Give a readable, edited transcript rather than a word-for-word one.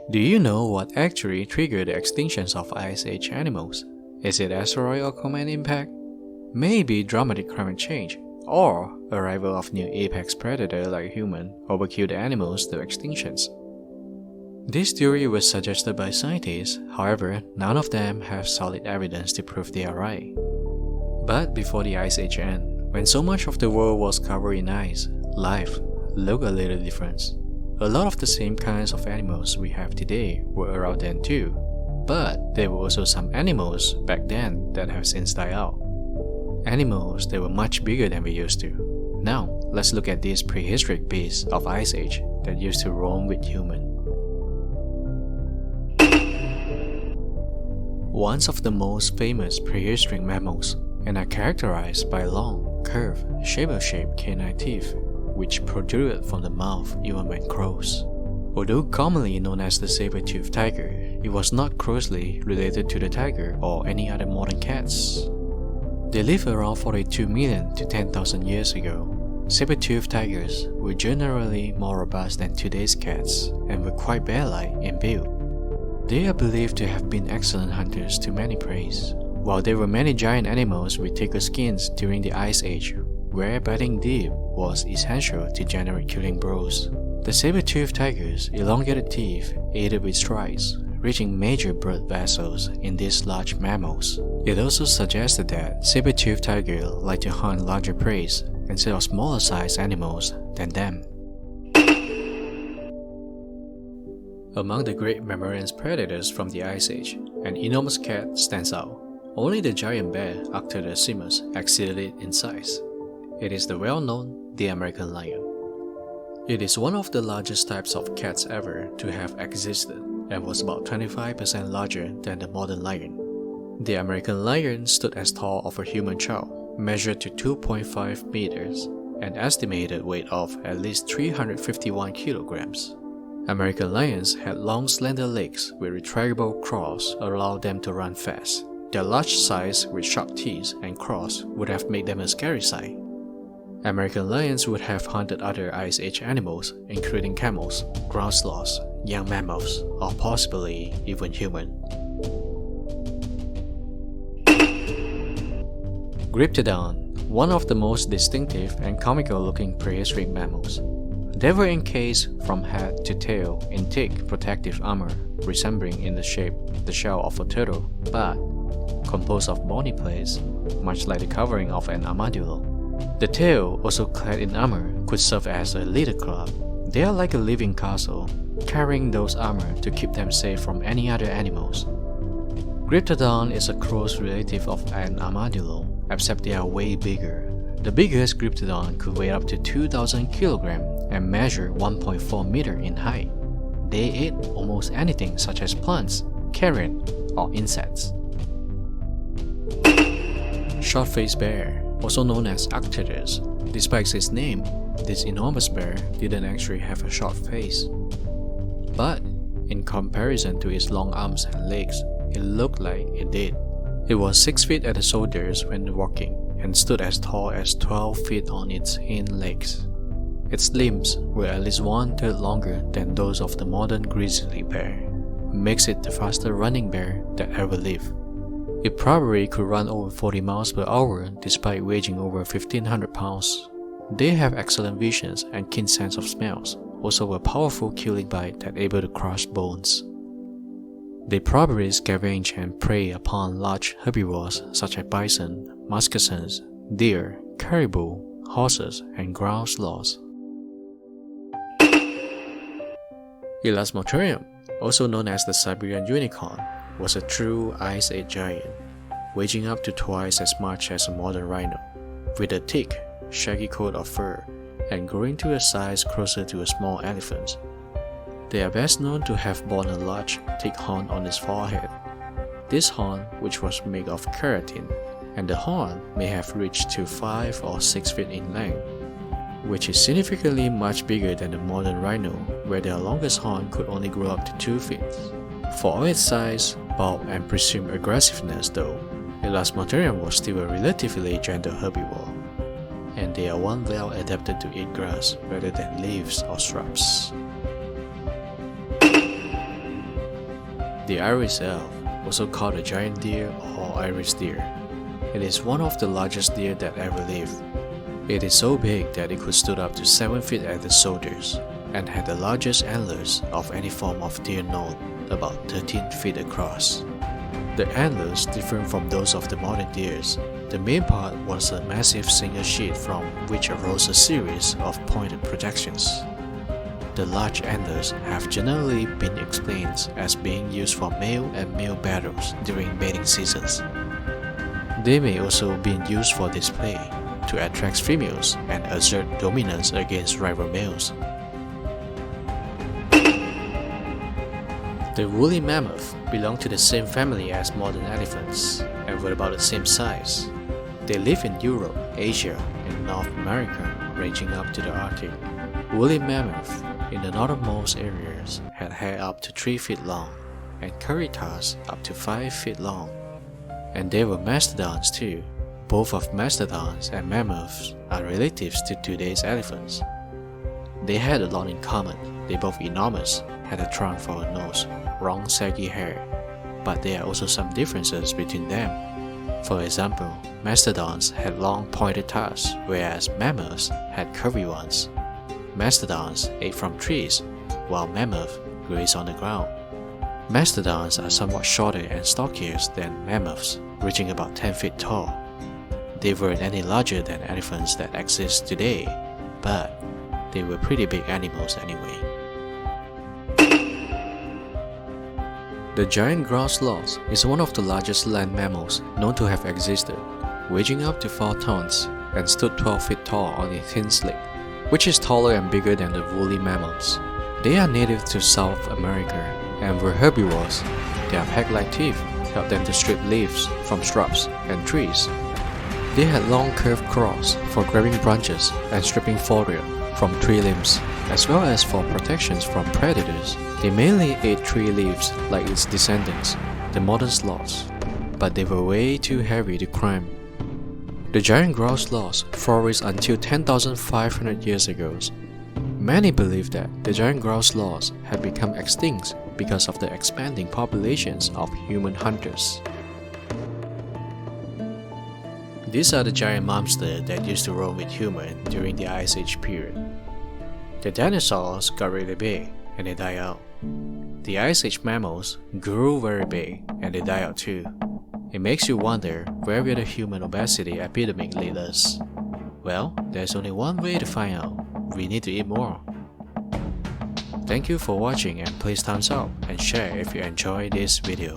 Do you know what actually triggered the extinctions of Ice Age animals? Is it asteroid or comet impact? Maybe dramatic climate change, or arrival of new apex predator like human overkill the animals to extinctions. This theory was suggested by scientists, however, none of them have solid evidence to prove they are right. But before the Ice Age end, when so much of the world was covered in ice, life looked a little different. A lot of the same kinds of animals we have today were around then too, but there were also some animals back then that have since died out. Animals that were much bigger than we used to. Now, let's look at these prehistoric beasts of Ice Age that used to roam with humans. One of the most famous prehistoric mammals, and are characterized by long, curved, saber-shaped canine teeth, which protruded from the mouth even when crossed. Although commonly known as the saber-toothed tiger, it was not closely related to the tiger or any other modern cats. They lived around 42 million to 10,000 years ago. Saber-toothed tigers were generally more robust than today's cats and were quite bear-like in build. They are believed to have been excellent hunters to many prey. While there were many giant animals with thicker skins during the Ice Age, where biting deep was essential to generate killing blows. The saber-toothed tiger's elongated teeth aided with strikes, reaching major blood vessels in these large mammals. It also suggested that saber-toothed tigers like to hunt larger prey instead of smaller-sized animals than them. Among the great mammalian predators from the Ice Age, an enormous cat stands out. Only the giant bear, Arctodon, exceeded it in size. It is the well-known the American lion. It is one of the largest types of cats ever to have existed and was about 25% larger than the modern lion. The American lion stood as tall as a human child, measured to 2.5 meters, and estimated weight of at least 351 kilograms. American lions had long slender legs with retractable claws allowed them to run fast. Their large size with sharp teeth and claws would have made them a scary sight. American lions would have hunted other Ice Age animals, including camels, ground sloths, young mammoths, or possibly even humans. Gryptodon, one of the most distinctive and comical-looking prehistoric mammals. They were encased from head to tail in thick protective armor, resembling in the shape the shell of a turtle, but composed of bony plates, much like the covering of an armadillo. The tail, also clad in armor, could serve as a little club. They are like a living castle, carrying those armor to keep them safe from any other animals. Gryptodon is a close relative of an armadillo, except they are way bigger. The biggest Gryptodon could weigh up to 2,000 kilograms and measure 1.4 meters in height. They ate almost anything such as plants, carrion, or insects. Short-faced bear, also known as Arctodon. Despite its name, this enormous bear didn't actually have a short face. But, in comparison to its long arms and legs, it looked like it did. It was 6 feet at the shoulders when walking, and stood as tall as 12 feet on its hind legs. Its limbs were at least 1/3 longer than those of the modern grizzly bear, makes it the fastest running bear that ever lived. It probably could run over 40 miles per hour despite weighing over 1,500 pounds. They have excellent visions and keen sense of smells, also a powerful killing bite that able to crush bones. They probably scavenge and prey upon large herbivores such as bison, moccasins, deer, caribou, horses, and ground sloths. Elasmotherium, also known as the Siberian unicorn, was a true Ice Age giant, weighing up to twice as much as a modern rhino, with a thick, shaggy coat of fur, and growing to a size closer to a small elephant. They are best known to have borne a large, thick horn on its forehead. This horn, which was made of keratin, and the horn may have reached to 5 or 6 feet in length, which is significantly much bigger than the modern rhino, where their longest horn could only grow up to 2 feet. For all its size, bulk, and presumed aggressiveness though, Elasmotherium was still a relatively gentle herbivore, and they are one well adapted to eat grass rather than leaves or shrubs. The iris elk, also called a giant deer or iris deer. It is one of the largest deer that ever lived. It is so big that it could stood up to 7 feet at the shoulders and had the largest antlers of any form of deer known, about 13 feet across. The antlers different from those of the modern deers. The main part was a massive single sheath from which arose a series of pointed projections. The large antlers have generally been explained as being used for male and male battles during mating seasons. They may also be used for display, to attract females and assert dominance against rival males. The woolly mammoth belong to the same family as modern elephants and were about the same size. They live in Europe, Asia, and North America, ranging up to the Arctic. Woolly mammoth in the northernmost areas had hair up to 3 feet long and cuirass up to 5 feet long. And they were mastodons too. Both of mastodons and mammoths are relatives to today's elephants. They had a lot in common. They both enormous, had a trunk for a nose, long saggy hair, but there are also some differences between them. For example, mastodons had long pointed tusks, whereas mammoths had curvy ones. Mastodons ate from trees, while mammoths grazed on the ground. Mastodons are somewhat shorter and stockier than mammoths, reaching about 10 feet tall. They weren't any larger than elephants that exist today, but they were pretty big animals anyway. The giant grouse sloth is one of the largest land mammals known to have existed, weighing up to 4 tons and stood 12 feet tall on its hind leg, which is taller and bigger than the woolly mammoths. They are native to South America and were herbivores. Their peg-like teeth helped them to strip leaves from shrubs and trees. They had long curved claws for grabbing branches and stripping foliage from tree limbs, as well as for protections from predators. They mainly ate tree leaves like its descendants, the modern sloths, but they were way too heavy to climb. The giant grouse sloths flourished until 10,500 years ago. Many believe that the giant grouse sloths had become extinct because of the expanding populations of human hunters. These are the giant monsters that used to roam with humans during the Ice Age period. The dinosaurs got really big and they died out. The Ice Age mammals grew very big and they died out too. It makes you wonder where will the human obesity epidemic lead us? Well, there's only one way to find out. We need to eat more. Thank you for watching and please thumbs up and share if you enjoyed this video.